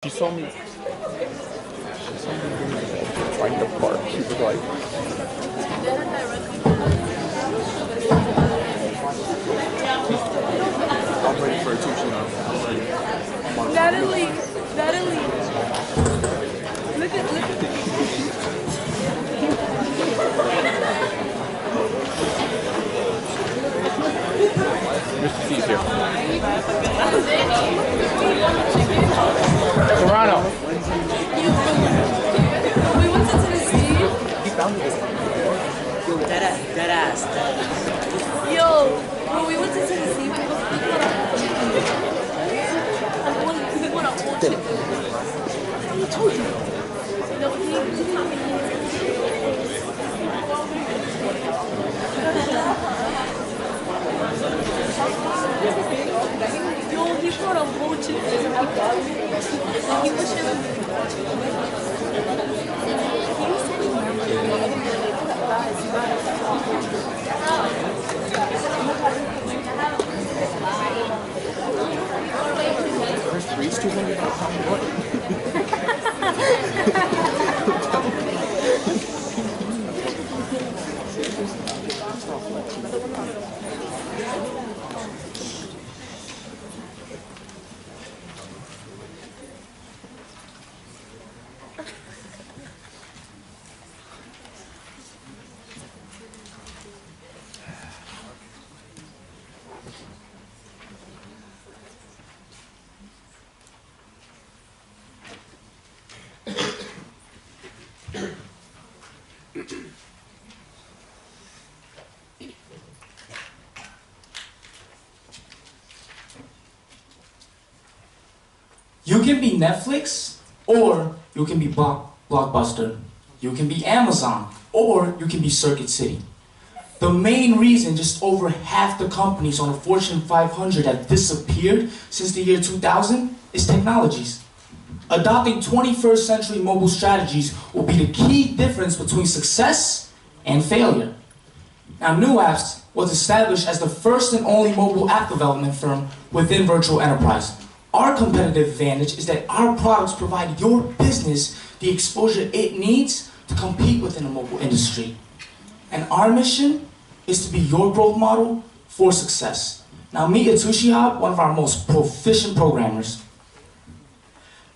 She saw me trying to park. She was like, I'm ready for a tuition now. Natalie. Look at Mr. C's here. Toronto. We went to Tennessee. He found me this. Dead ass. Yo, when we went to Tennessee, we went on whole chicken. I told you. No, Yo, he brought a whole chicken. He was showing me. First three is $200. What? You can be Netflix, or you can be Blockbuster. You can be Amazon, or you can be Circuit City. The main reason just over half the companies on the Fortune 500 have disappeared since the year 2000 is technologies. Adopting 21st century mobile strategies will be the key difference between success and failure. Now, NuApps was established as the first and only mobile app development firm within Virtual Enterprise. Our competitive advantage is that our products provide your business the exposure it needs to compete within the mobile industry. And our mission is to be your growth model for success. Now meet Atsushi, one of our most proficient programmers.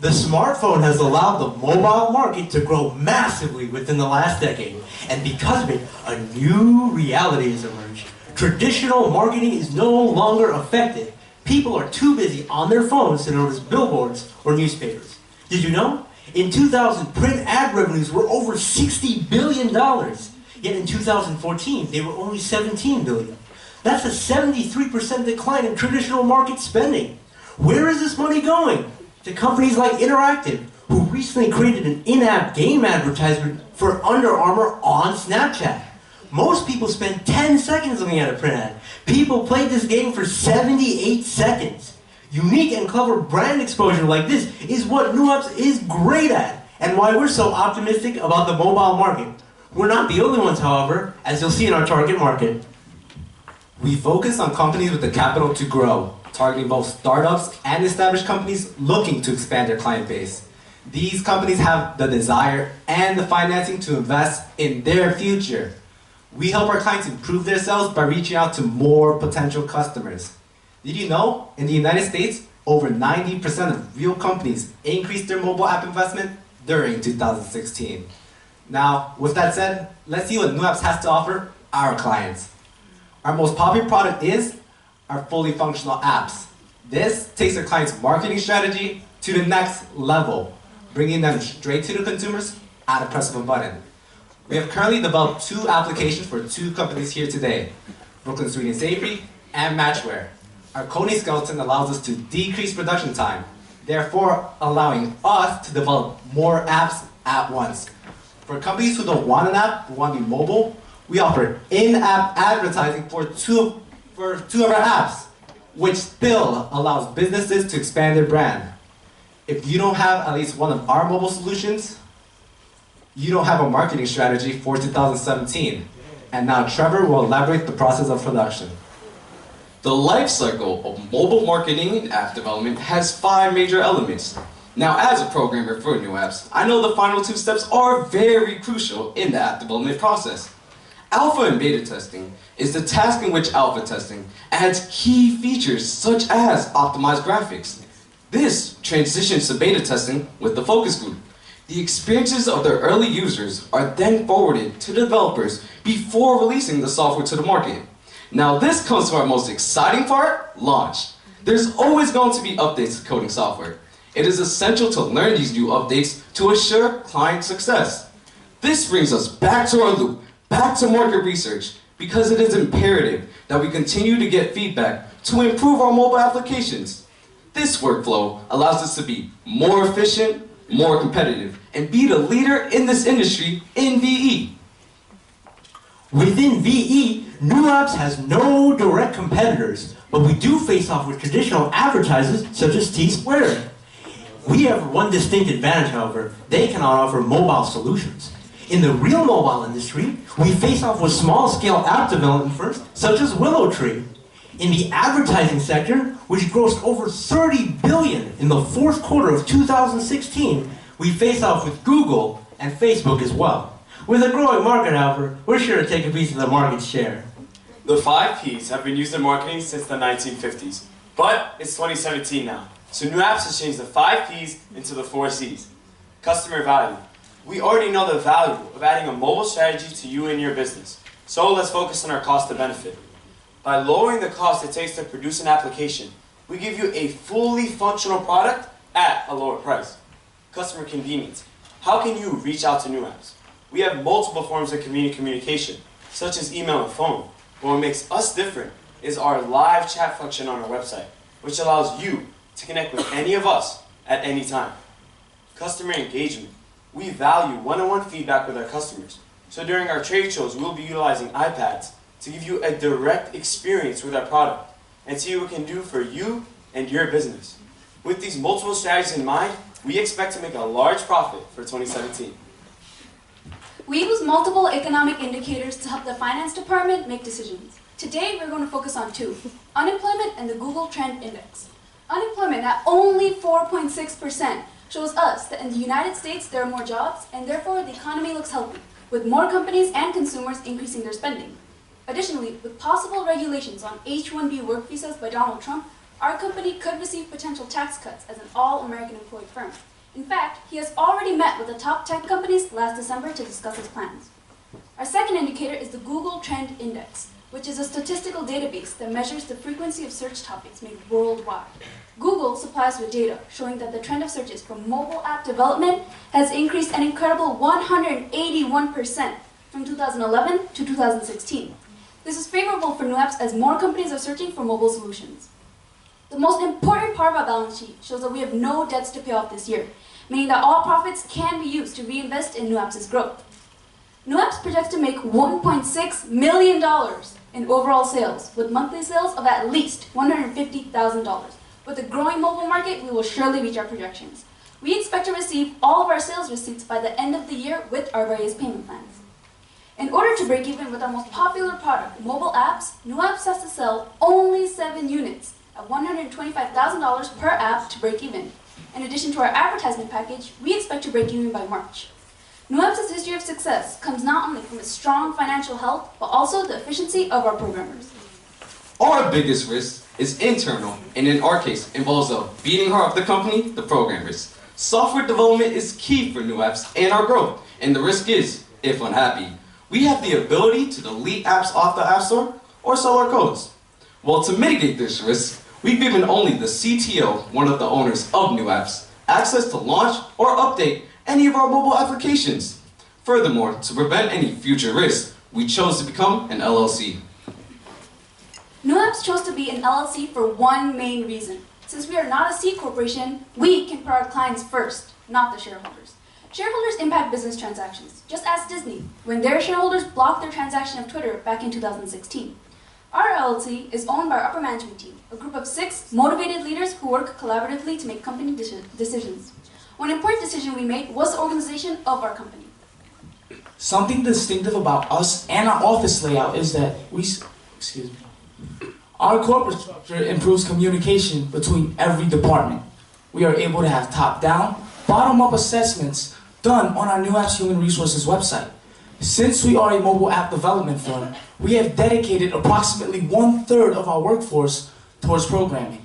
The smartphone has allowed the mobile market to grow massively within the last decade, and because of it, a new reality has emerged. Traditional marketing is no longer effective. People are too busy on their phones to notice billboards or newspapers. Did you know? In 2000, print ad revenues were over $60 billion. Yet in 2014, they were only $17 billion. That's a 73% decline in traditional market spending. Where is this money going? To companies like Interactive, who recently created an in-app game advertisement for Under Armour on Snapchat. Most people spend 10 seconds looking at a print ad. People played this game for 78 seconds. Unique and clever brand exposure like this is what NuApps is great at, and why we're so optimistic about the mobile market. We're not the only ones, however, as you'll see in our target market. We focus on companies with the capital to grow, targeting both startups and established companies looking to expand their client base. These companies have the desire and the financing to invest in their future. We help our clients improve their sales by reaching out to more potential customers. Did you know, in the United States, over 90% of real companies increased their mobile app investment during 2016. Now, with that said, let's see what NuApps has to offer our clients. Our most popular product is our fully functional apps. This takes our clients' marketing strategy to the next level, bringing them straight to the consumers at a press of a button. We have currently developed 2 applications for 2 companies here today, Brooklyn Sweet and Savory and Matchware. Our coding skeleton allows us to decrease production time, therefore allowing us to develop more apps at once. For companies who don't want an app, who want to be mobile, we offer in-app advertising for two of our apps, which still allows businesses to expand their brand. If you don't have at least one of our mobile solutions, you don't have a marketing strategy for 2017. And now Trevor will elaborate the process of production. The life cycle of mobile marketing and app development has 5 major elements. Now, as a programmer for NuApps, I know the final two steps are very crucial in the app development process. Alpha and beta testing is the task in which alpha testing adds key features such as optimized graphics. This transitions to beta testing with the focus group. The experiences of the early users are then forwarded to the developers before releasing the software to the market. Now this comes to our most exciting part, launch. There's always going to be updates to coding software. It is essential to learn these new updates to assure client success. This brings us back to our loop, back to market research, because it is imperative that we continue to get feedback to improve our mobile applications. This workflow allows us to be more efficient, more competitive, and be the leader in this industry in VE. Within VE, NuApps has no direct competitors, but we do face off with traditional advertisers such as T-Squared. We have one distinct advantage, however: they cannot offer mobile solutions. In the real mobile industry, we face off with small-scale app development firms such as WillowTree. In the advertising sector, which grossed over $30 billion in the fourth quarter of 2016, we face off with Google and Facebook as well. With a growing market, however, we're sure to take a piece of the market share. The 5 Ps have been used in marketing since the 1950s, but it's 2017 now. So NuApps has changed the 5 Ps into the 4 Cs. Customer value. We already know the value of adding a mobile strategy to you and your business. So let's focus on our cost to benefit. By lowering the cost it takes to produce an application, we give you a fully functional product at a lower price. Customer convenience. How can you reach out to NuApps? We have multiple forms of communication, such as email and phone. But what makes us different is our live chat function on our website, which allows you to connect with any of us at any time. Customer engagement. We value one-on-one feedback with our customers. So during our trade shows, we'll be utilizing iPads to give you a direct experience with our product and see what we can do for you and your business. With these multiple strategies in mind, we expect to make a large profit for 2017. We use multiple economic indicators to help the finance department make decisions. Today, we're going to focus on 2, unemployment and the Google Trend Index. Unemployment at only 4.6% shows us that in the United States there are more jobs and therefore the economy looks healthy, with more companies and consumers increasing their spending. Additionally, with possible regulations on H-1B work visas by Donald Trump, our company could receive potential tax cuts as an all-American employed firm. In fact, he has already met with the top tech companies last December to discuss his plans. Our second indicator is the Google Trend Index, which is a statistical database that measures the frequency of search topics made worldwide. Google supplies with data showing that the trend of searches for mobile app development has increased an incredible 181% from 2011 to 2016. This is favorable for NuApps as more companies are searching for mobile solutions. The most important part of our balance sheet shows that we have no debts to pay off this year, meaning that all profits can be used to reinvest in NuApps' growth. NuApps projects to make $1.6 million in overall sales, with monthly sales of at least $150,000. With a growing mobile market, we will surely reach our projections. We expect to receive all of our sales receipts by the end of the year with our various payment plans. In order to break even with our most popular product, mobile apps, NuApps has to sell only 7 units at $125,000 per app to break even. In addition to our advertisement package, we expect to break even by March. NuApps' history of success comes not only from its strong financial health, but also the efficiency of our programmers. Our biggest risk is internal, and in our case, involves the beating heart of the company, the programmers. Software development is key for NuApps and our growth, and the risk is, if unhappy, we have the ability to delete apps off the App Store or sell our codes. Well, to mitigate this risk, we've given only the CTO, one of the owners of NuApps, access to launch or update any of our mobile applications. Furthermore, to prevent any future risks, we chose to become an LLC. NuApps chose to be an LLC for one main reason. Since we are not a C corporation, we can put our clients first, not the shareholders. Shareholders impact business transactions. Just ask Disney, when their shareholders blocked their transaction of Twitter back in 2016. Our LLC is owned by our upper management team, a group of 6 motivated leaders who work collaboratively to make company decisions. One important decision we made was the organization of our company. Something distinctive about us and our office layout is that our corporate structure improves communication between every department. we are able to have top-down, bottom-up assessments done on our NuApps Human Resources website. Since we are a mobile app development firm, we have dedicated approximately 1/3 of our workforce towards programming.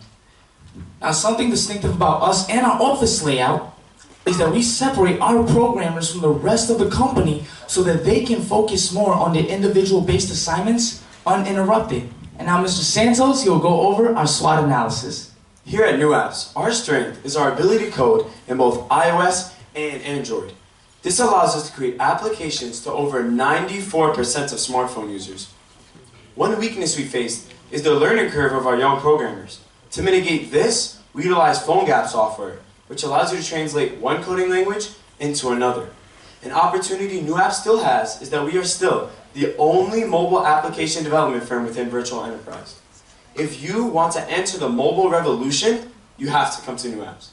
Now, something distinctive about us and our office layout is that we separate our programmers from the rest of the company so that they can focus more on their individual-based assignments uninterrupted. And now Mr. Santos, he'll go over our SWOT analysis. Here at NuApps, our strength is our ability to code in both iOS and Android. This allows us to create applications to over 94% of smartphone users. One weakness we face is the learning curve of our young programmers. To mitigate this, we utilize PhoneGap software, which allows you to translate one coding language into another. An opportunity NuApps still has is that we are still the only mobile application development firm within Virtual Enterprise. If you want to enter the mobile revolution, you have to come to NuApps.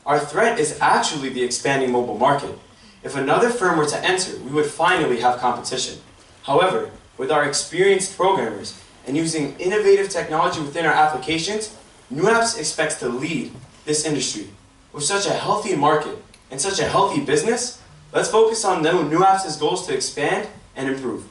Our threat is actually the expanding mobile market. If another firm were to enter, we would finally have competition. However, with our experienced programmers and using innovative technology within our applications, NuApps expects to lead this industry. With such a healthy market and such a healthy business, let's focus on NuApps' goals to expand and improve.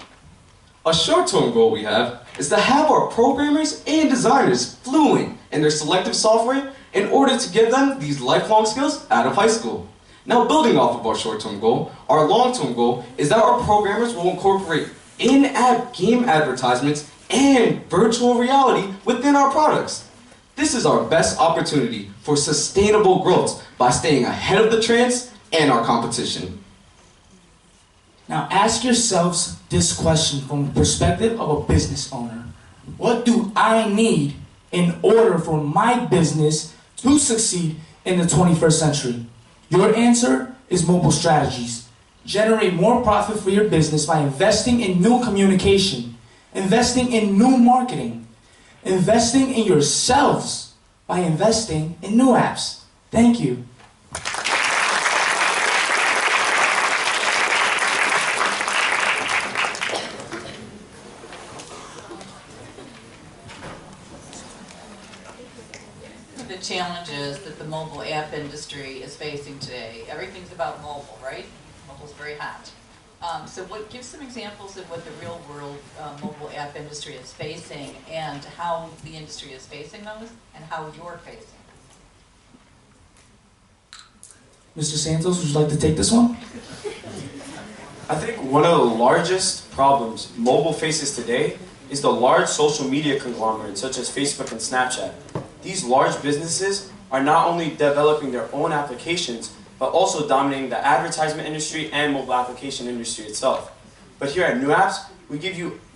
A short-term goal we have is to have our programmers and designers fluent in their selective software in order to give them these lifelong skills out of high school. Now, building off of our short-term goal, our long-term goal is that our programmers will incorporate in-app game advertisements and virtual reality within our products. This is our best opportunity for sustainable growth by staying ahead of the trends and our competition. Now ask yourselves this question from the perspective of a business owner. What do I need in order for my business to succeed in the 21st century? Your answer is mobile strategies. Generate more profit for your business by investing in new communication, investing in new marketing, investing in yourselves by investing in NuApps. Thank you. The challenges that the mobile app industry is facing today. Everything's about mobile, right? Mobile's very hot. So give some examples of what the real world mobile app industry is facing and how the industry is facing those and how you're facing them. Mr. Santos, would you like to take this one? I think one of the largest problems mobile faces today is the large social media conglomerates such as Facebook and Snapchat. These large businesses are not only developing their own applications, but also dominating the advertisement industry and mobile application industry itself. But here at NuApps,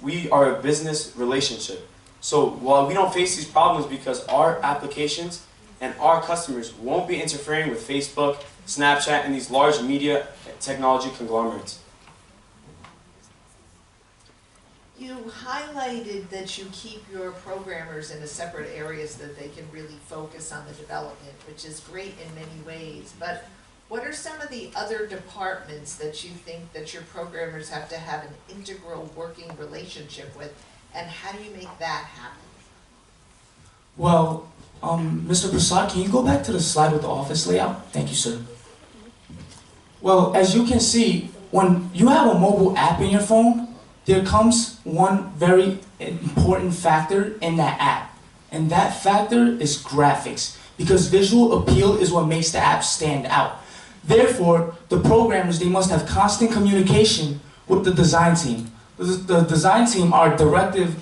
we are a business relationship. So while we don't face these problems because our applications and our customers won't be interfering with Facebook, Snapchat, and these large media technology conglomerates. You highlighted that you keep your programmers in a separate areas so that they can really focus on the development, which is great in many ways. But what are some of the other departments that you think that your programmers have to have an integral working relationship with, and how do you make that happen? Well, Mr. Prasad, can you go back to the slide with the office layout? Thank you, sir. Well, as you can see, when you have a mobile app in your phone, there comes one very important factor in that app. And that factor is graphics, because visual appeal is what makes the app stand out. Therefore, the programmers, they must have constant communication with the design team. The design team, our directive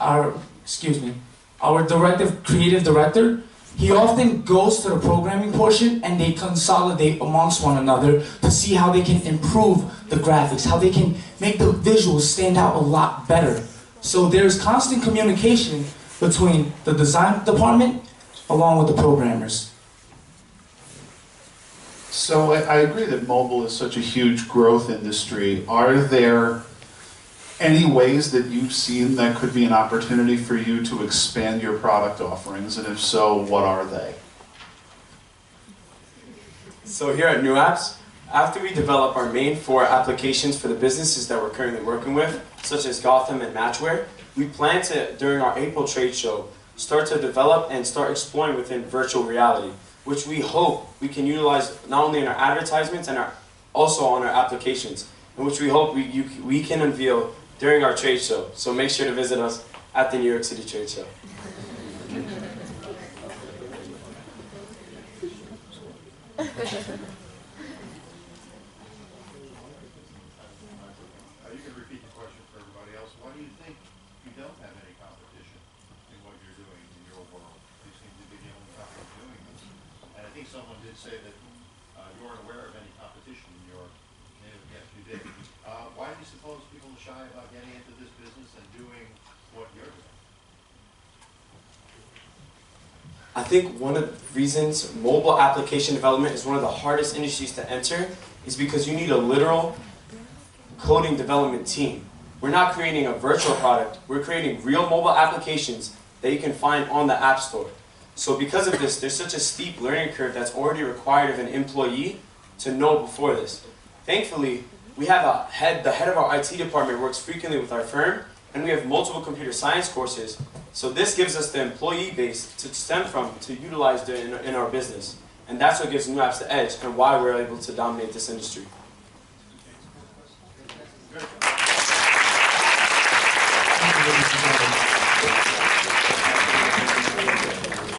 creative director, he often goes to the programming portion and they consolidate amongst one another to see how they can improve the graphics, how they can make the visuals stand out a lot better. So there's constant communication between the design department along with the programmers. So I agree that mobile is such a huge growth industry. Are there any ways that you've seen that could be an opportunity for you to expand your product offerings, and if so, what are they? So here at NuApps, after we develop our main 4 applications for the businesses that we're currently working with, such as Gotham and Matchware, we plan to, during our April trade show, start to develop and start exploring within virtual reality. which we hope we can utilize not only in our advertisements and also on our applications, and which we hope we can unveil during our trade show. So make sure to visit us at the New York City Trade Show. You can repeat the question for everybody else. Why do you think you don't have any competition in what you're doing in your world? You seem to be the only company doing this. And I think someone did say that you weren't aware of any competition in your native. Yes, you did. Why do you suppose people are shy about getting into this business and doing what you're doing? I think one of the reasons mobile application development is one of the hardest industries to enter is because you need a literal coding development team. We're not creating a virtual product, we're creating real mobile applications that you can find on the App Store. So because of this, there's such a steep learning curve that's already required of an employee to know before this. Thankfully, we have the head of our IT department works frequently with our firm, and we have multiple computer science courses. So this gives us the employee base to stem from, to utilize in our business. And that's what gives NuApps the edge and why we're able to dominate this industry.